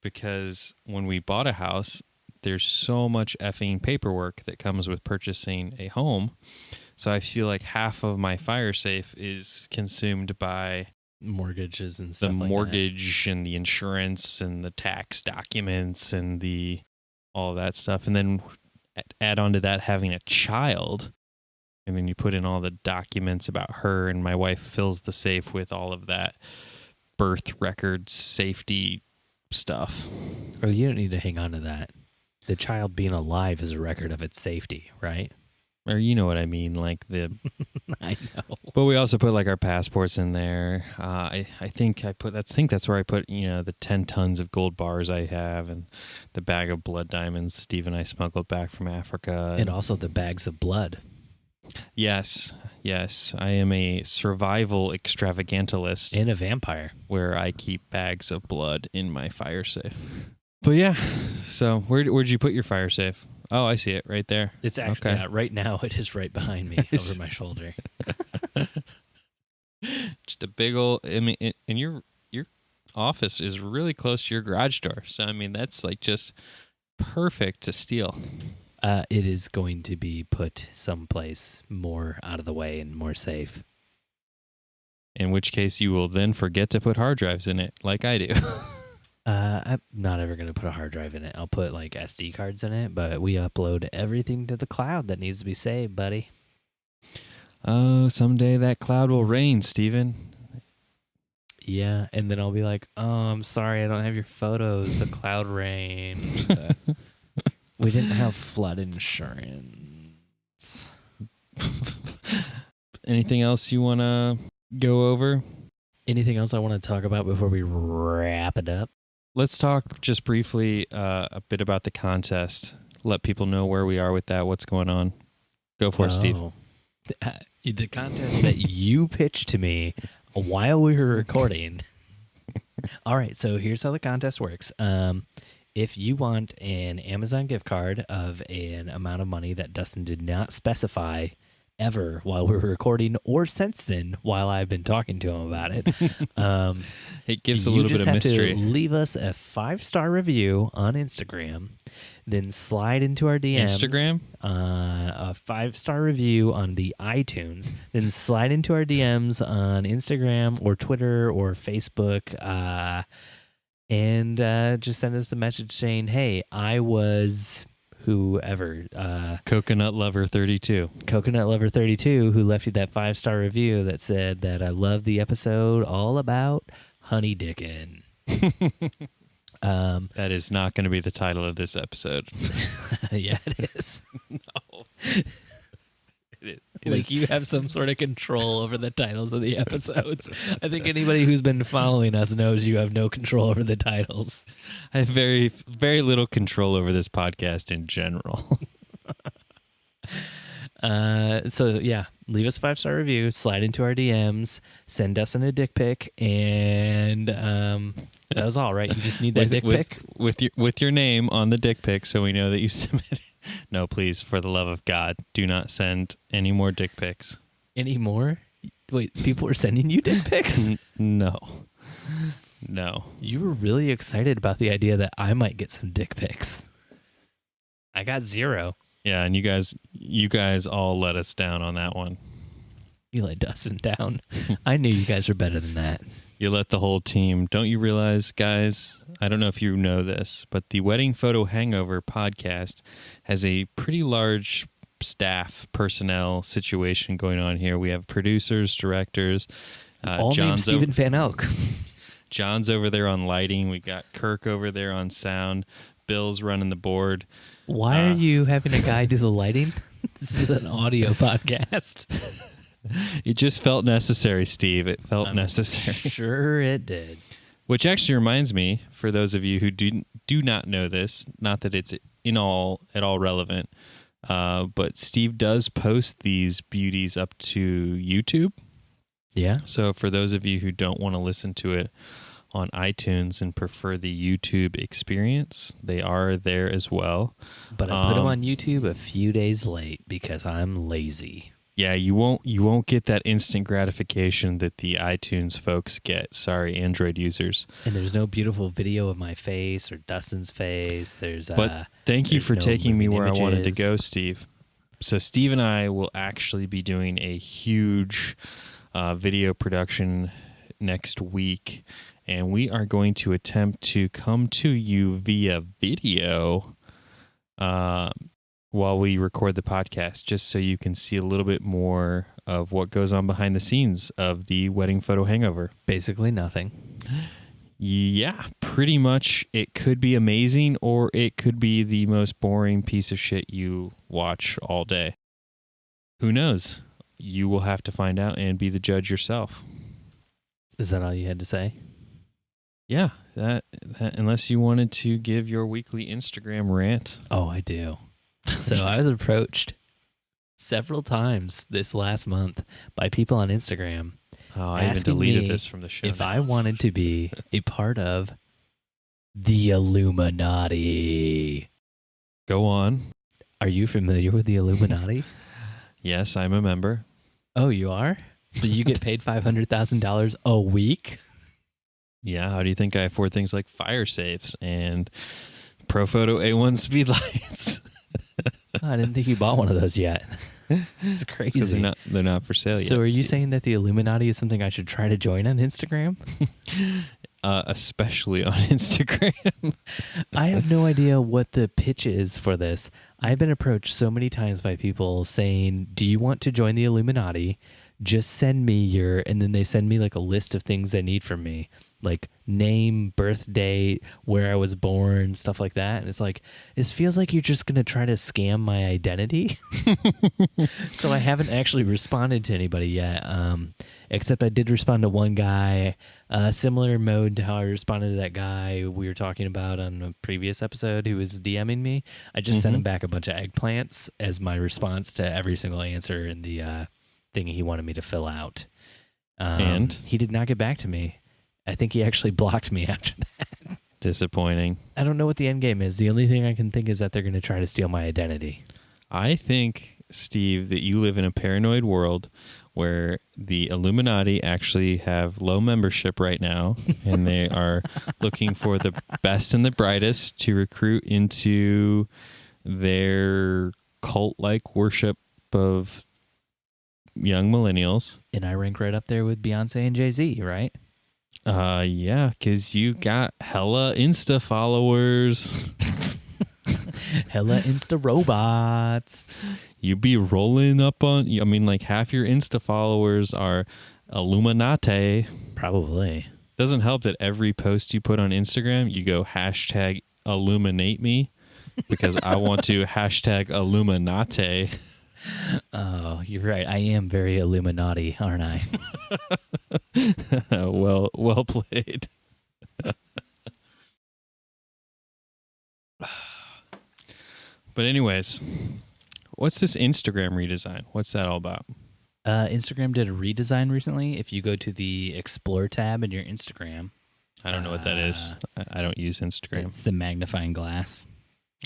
Because when we bought a house, there's so much effing paperwork that comes with purchasing a home. So I feel like half of my fire safe is consumed by mortgages and stuff the like mortgage and the insurance and the tax documents and all that stuff. And then add on to that having a child, and then you put in all the documents about her, and my wife fills the safe with all of that birth records, safety stuff. Oh, you don't need to hang on to that. The child being alive is a record of its safety, right? Or you know what I mean, like the. I know. But we also put like our passports in there. I think that's where I put the 10 tons of gold bars I have, and the bag of blood diamonds Steve and I smuggled back from Africa, and also the bags of blood. Yes, I am a survival extravagantalist and a vampire, where I keep bags of blood in my fire safe. But yeah, so where'd you put your fire safe? Oh, I see it right there. It's actually right now. It is right behind me, over my shoulder. Just a big old. I mean, and your office is really close to your garage door, so I mean that's like just perfect to steal. It is going to be put someplace more out of the way and more safe. In which case, you will then forget to put hard drives in it, like I do. I'm not ever going to put a hard drive in it. I'll put like SD cards in it, but we upload everything to the cloud that needs to be saved, buddy. Oh, someday that cloud will rain, Steven. Yeah, and then I'll be like, oh, I'm sorry, I don't have your photos. The cloud rained. We didn't have flood insurance. Anything else you want to go over? Anything else I want to talk about before we wrap it up? Let's talk just briefly a bit about the contest. Let people know where we are with that, what's going on. Go for it, Steve. The contest that you pitched to me while we were recording. All right, so here's how the contest works. If you want an Amazon gift card of an amount of money that Dustin did not specify ever while we were recording, or since then while I've been talking to him about it, it gives a little bit of mystery. You just have to leave us a 5-star review on Instagram, then slide into our DMs. Instagram? A 5-star review on the iTunes, then slide into our DMs on Instagram or Twitter or Facebook, and just send us a message saying, hey, I was whoever. Coconut Lover 32. Coconut Lover 32, who left you that 5-star review that said that I love the episode all about honey dickin'. That is not going to be the title of this episode. Yeah, it is. No. Like you have some sort of control over the titles of the episodes. I think anybody who's been following us knows you have no control over the titles. I have very, very little control over this podcast in general. So yeah, leave us a 5-star review, slide into our DMs, send Dustin a dick pic, and that was all, right? You just need that dick pic with your name on the dick pic, so we know that you submitted. No, please, for the love of God, do not send any more dick pics. Any more? Wait, people are sending you dick pics? No. You were really excited about the idea that I might get some dick pics. I got 0. Yeah, and you guys all let us down on that one. You let Dustin down. I knew you guys were better than that. You let the whole team. Don't you realize, guys, I don't know if you know this, but the Wedding Photo Hangover podcast has a pretty large staff personnel situation going on here. We have producers, directors. All named Stephen Van Elk. John's over there on lighting. We got Kirk over there on sound. Bill's running the board. Why are you having a guy do the lighting? This is an audio podcast. It just felt necessary, Steve. It felt necessary. Sure it did. Which actually reminds me, for those of you who do not know this, not that it's at all relevant, but Steve does post these beauties up to YouTube. Yeah. So for those of you who don't want to listen to it on iTunes and prefer the YouTube experience, they are there as well. But I put them on YouTube a few days late because I'm lazy. Yeah, you won't get that instant gratification that the iTunes folks get. Sorry, Android users. And there's no beautiful video of my face or Dustin's face. But thank you for taking me where I wanted to go, Steve. So Steve and I will actually be doing a huge video production next week, and we are going to attempt to come to you via video while we record the podcast, just so you can see a little bit more of what goes on behind the scenes of the Wedding Photo Hangover. Basically nothing. Yeah, pretty much. It could be amazing, or it could be the most boring piece of shit you watch all day. Who knows? You will have to find out and be the judge yourself. Is that all you had to say? Yeah, that unless you wanted to give your weekly Instagram rant. Oh, I do. So I was approached several times this last month by people on Instagram. Oh, I even deleted this from the show. If I wanted to be a part of the Illuminati. Go on. Are you familiar with the Illuminati? Yes, I'm a member. Oh, you are? So you get paid $500,000 a week? Yeah, how do you think I afford things like fire safes and Profoto A1 Speedlights? I didn't think you bought one of those yet. It's crazy. Because they're not for sale yet. So are you saying that the Illuminati is something I should try to join on Instagram? Especially on Instagram. I have no idea what the pitch is for this. I've been approached so many times by people saying, do you want to join the Illuminati? Just send me and then they send me like a list of things they need from me, like name, birth date, where I was born, stuff like that. And it's like, this feels like you're just going to try to scam my identity. So I haven't actually responded to anybody yet, except I did respond to one guy, similar mode to how I responded to that guy we were talking about on a previous episode who was DMing me. I just sent him back a bunch of eggplants as my response to every single answer in the thing he wanted me to fill out. And he did not get back to me. I think he actually blocked me after that. Disappointing. I don't know what the end game is. The only thing I can think is that they're going to try to steal my identity. I think, Steve, that you live in a paranoid world where the Illuminati actually have low membership right now, and they are looking for the best and the brightest to recruit into their cult-like worship of young millennials. And I rank right up there with Beyonce and Jay-Z, right? Yeah, because you got hella Insta followers. Hella Insta robots. You be rolling up on, I mean, like half your Insta followers are Illuminati. Probably. Doesn't help that every post you put on Instagram, you go hashtag illuminate me because I want to hashtag Illuminati. Oh, you're right. I am very Illuminati, aren't I? Well played. But anyways, What's this Instagram redesign? What's that all about? Instagram did a redesign recently. If you go to the Explore tab in your Instagram, I don't know what that is. I don't use Instagram. it's the magnifying glass.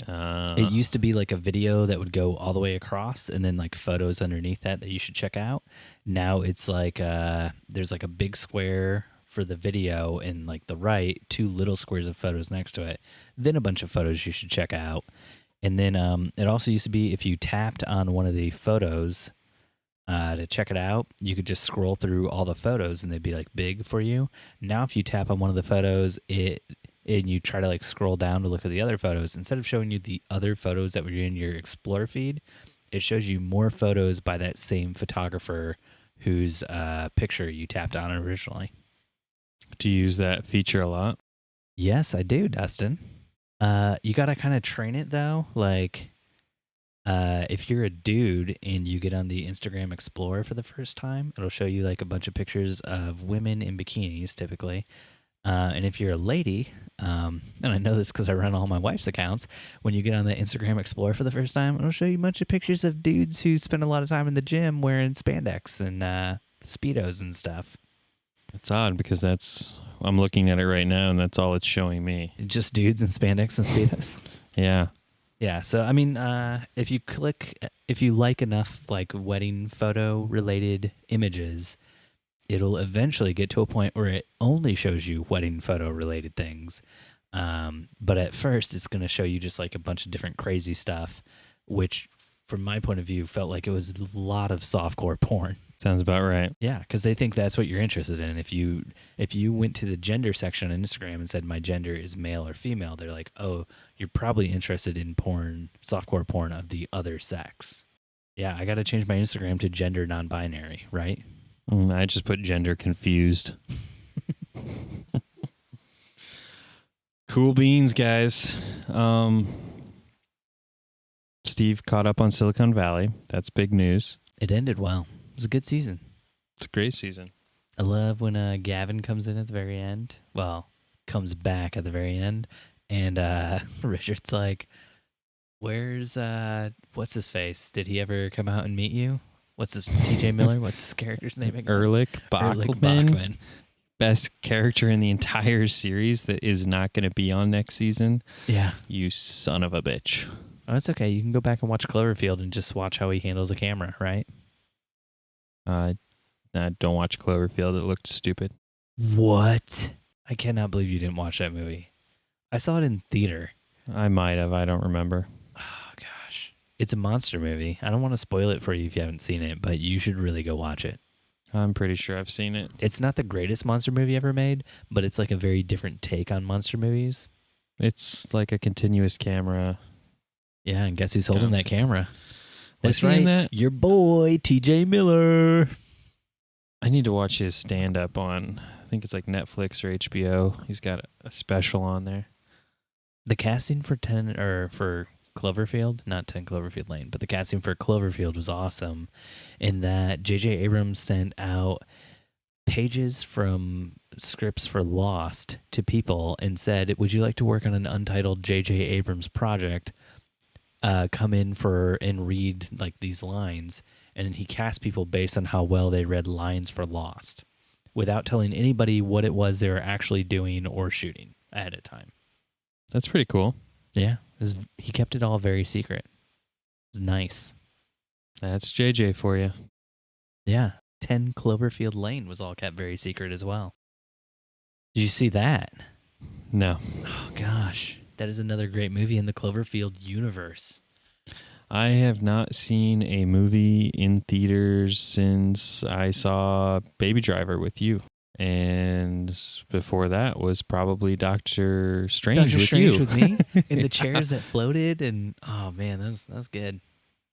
Uh, It used to be like a video that would go all the way across and then like photos underneath that you should check out. Now it's like there's like a big square for the video and like the right, two little squares of photos next to it, then a bunch of photos you should check out. And then it also used to be if you tapped on one of the photos to check it out, you could just scroll through all the photos and they'd be like big for you. Now if you tap on one of the photos, and you try to like scroll down to look at the other photos, instead of showing you the other photos that were in your Explore feed, it shows you more photos by that same photographer whose picture you tapped on originally. do you use that feature a lot? Yes, I do, Dustin. You got to kind of train it though. Like, if you're a dude and you get on the Instagram Explorer for the first time, it'll show you like a bunch of pictures of women in bikinis typically. And if you're a lady, and I know this because I run all my wife's accounts, when you get on the Instagram Explorer for the first time, it'll show you a bunch of pictures of dudes who spend a lot of time in the gym wearing spandex and Speedos and stuff. It's odd because I'm looking at it right now and that's all it's showing me. Just dudes in spandex and Speedos. Yeah. Yeah, so I mean, if you like enough like wedding photo related images, it'll eventually get to a point where it only shows you wedding photo related things. But at first, it's going to show you just like a bunch of different crazy stuff, which from my point of view felt like it was a lot of softcore porn. Sounds about right. Yeah, because they think that's what you're interested in. If you went to the gender section on Instagram and said my gender is male or female, they're like, oh, you're probably interested in porn, softcore porn of the other sex. Yeah, I got to change my Instagram to gender non-binary, right? I just put gender confused. Cool beans, guys. Steve caught up on Silicon Valley. That's big news. It ended well. It was a good season. It's a great season. I love when Gavin comes in at the very end. Well, comes back at the very end. And Richard's like, where's, what's his face? Did he ever come out and meet you? What's this, TJ Miller? What's his character's name again? Erlich Erlich Bachman. Best character in the entire series that is not going to be on next season. Yeah. You son of a bitch. Oh, it's okay. You can go back and watch Cloverfield and just watch how he handles a camera, right? Don't watch Cloverfield. It looked stupid. What? I cannot believe you didn't watch that movie. I saw it in theater. I might have. I don't remember. Oh, gosh. It's a monster movie. I don't want to spoil it for you if you haven't seen it, but you should really go watch it. I'm pretty sure I've seen it. It's not the greatest monster movie ever made, but it's like a very different take on monster movies. It's like a continuous camera. Yeah, and guess who's holding that camera? Was That's he right. in that? Your boy, TJ Miller. I need to watch his stand-up on, I think it's like Netflix or HBO. He's got a special on there. The casting for Cloverfield, not 10 Cloverfield Lane, but the casting for Cloverfield was awesome in that J.J. Abrams sent out pages from scripts for Lost to people and said, would you like to work on an untitled J.J. Abrams project? Come in and read like these lines. And he cast people based on how well they read lines for Lost without telling anybody what it was they were actually doing or shooting ahead of time. That's pretty cool. Yeah. He kept it all very secret. It was nice. That's JJ for you. Yeah. 10 Cloverfield Lane was all kept very secret as well. Did you see that? No. Oh, gosh. That is another great movie in the Cloverfield universe. I have not seen a movie in theaters since I saw Baby Driver with you. And before that was probably Doctor Strange with you. With me in the chairs that floated. And oh, man, that was good.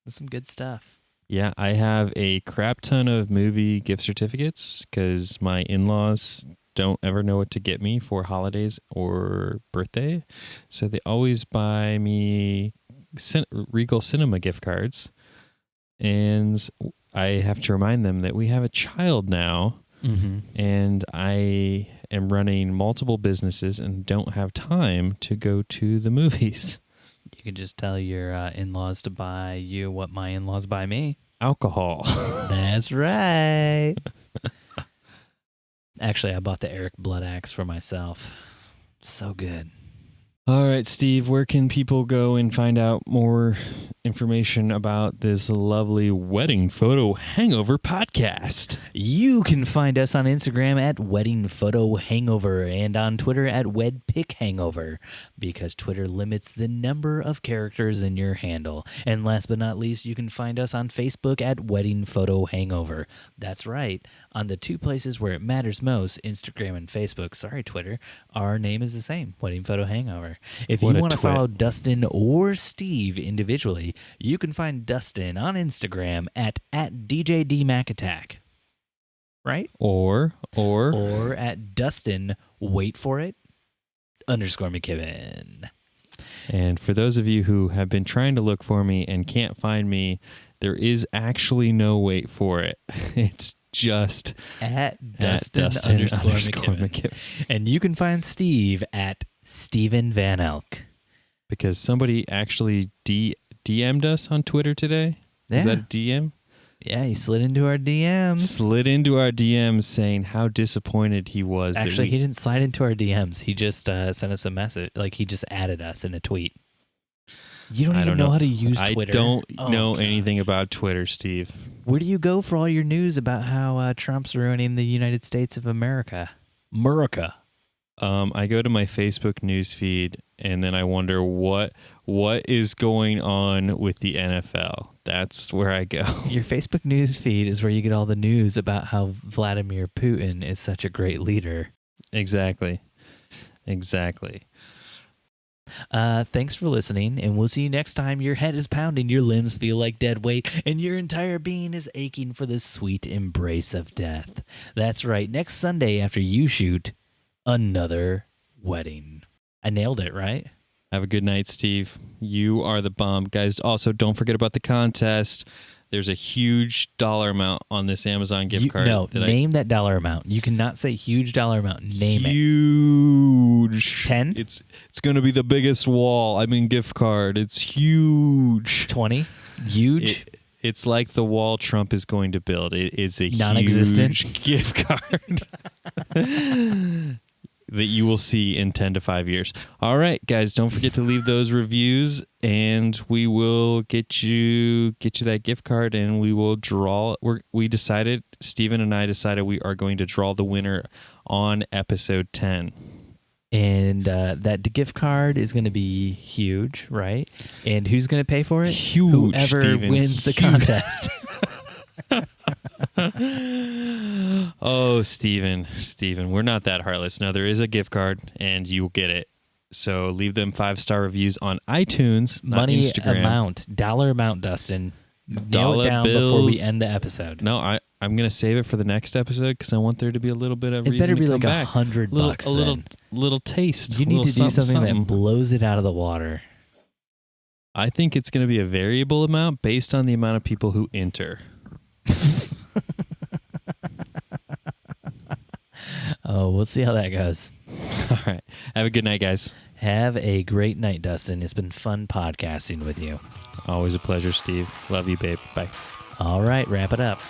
That's some good stuff. Yeah, I have a crap ton of movie gift certificates because my in-laws don't ever know what to get me for holidays or birthday. So they always buy me Regal Cinema gift cards. And I have to remind them that we have a child now. Mm-hmm. And I am running multiple businesses and don't have time to go to the movies. You can just tell your in-laws to buy you what my in-laws buy me. Alcohol. That's right. Actually, I bought the Eric Blood Axe for myself. So good. All right, Steve, where can people go and find out more information about this lovely wedding photo hangover podcast? You can find us on Instagram at Wedding Photo Hangover and on Twitter at WedPic Hangover, because Twitter limits the number of characters in your handle. And last but not least, you can find us on Facebook at Wedding Photo Hangover. That's right. On the two places where it matters most, Instagram and Facebook, sorry, Twitter, our name is the same, Wedding Photo Hangover. If you want to follow Dustin or Steve individually, you can find Dustin on Instagram at DJDMacAttack. Right? Or at Dustin, wait for it, _McKibben. And for those of you who have been trying to look for me and can't find me, there is actually no wait for it. It's just at Dustin _McKibben. And you can find Steve at Steven Van Elk. Because somebody actually DM'd us on Twitter today. Yeah. Is that a DM? Yeah, he slid into our DMs. Saying how disappointed he was. Actually, he didn't slide into our DMs. He just sent us a message. Like, he just added us in a tweet. You don't even know how to use Twitter. I don't know anything about Twitter, Steve. Where do you go for all your news about how Trump's ruining the United States of America? I go to my Facebook news feed, and then I wonder what is going on with the NFL. That's where I go. Your Facebook news feed is where you get all the news about how Vladimir Putin is such a great leader. Exactly. Thanks for listening, and we'll see you next time. Your head is pounding, your limbs feel like dead weight, and your entire being is aching for the sweet embrace of death. That's right. Next Sunday after you shoot another wedding. I nailed it, right? Have a good night, Steve. You are the bomb. Guys, also don't forget about the contest. There's a huge dollar amount on this Amazon gift card. No, name that dollar amount. You cannot say huge dollar amount. Name it. Huge. 10? It's going to be the biggest wall. Gift card. It's huge. 20? Huge? It's like the wall Trump is going to build. It is a non-existent huge gift card that you will see in 10 to 5 years. All right, guys, don't forget to leave those reviews, and we will get you that gift card, and we will draw. Steven and I decided we are going to draw the winner on episode 10. And that gift card is going to be huge, right? And who's going to pay for it? Huge. Whoever Steven, wins the contest. Oh, Steven, we're not that heartless. No, there is a gift card, and you will get it. So leave them 5-star reviews on iTunes, not Instagram. Dollar amount, Dustin. Dollar Nail it down bills. before we end the episode. No, I'm going to save it for the next episode because I want there to be a little bit of it reason better be to like come back. $100. A little taste. You need to do something that blows it out of the water. I think it's going to be a variable amount based on the amount of people who enter. Oh, we'll see how that goes. All right. Have a good night, guys. Have a great night, Dustin. It's been fun podcasting with you. Always a pleasure, Steve. Love you, babe. Bye. All right, wrap it up.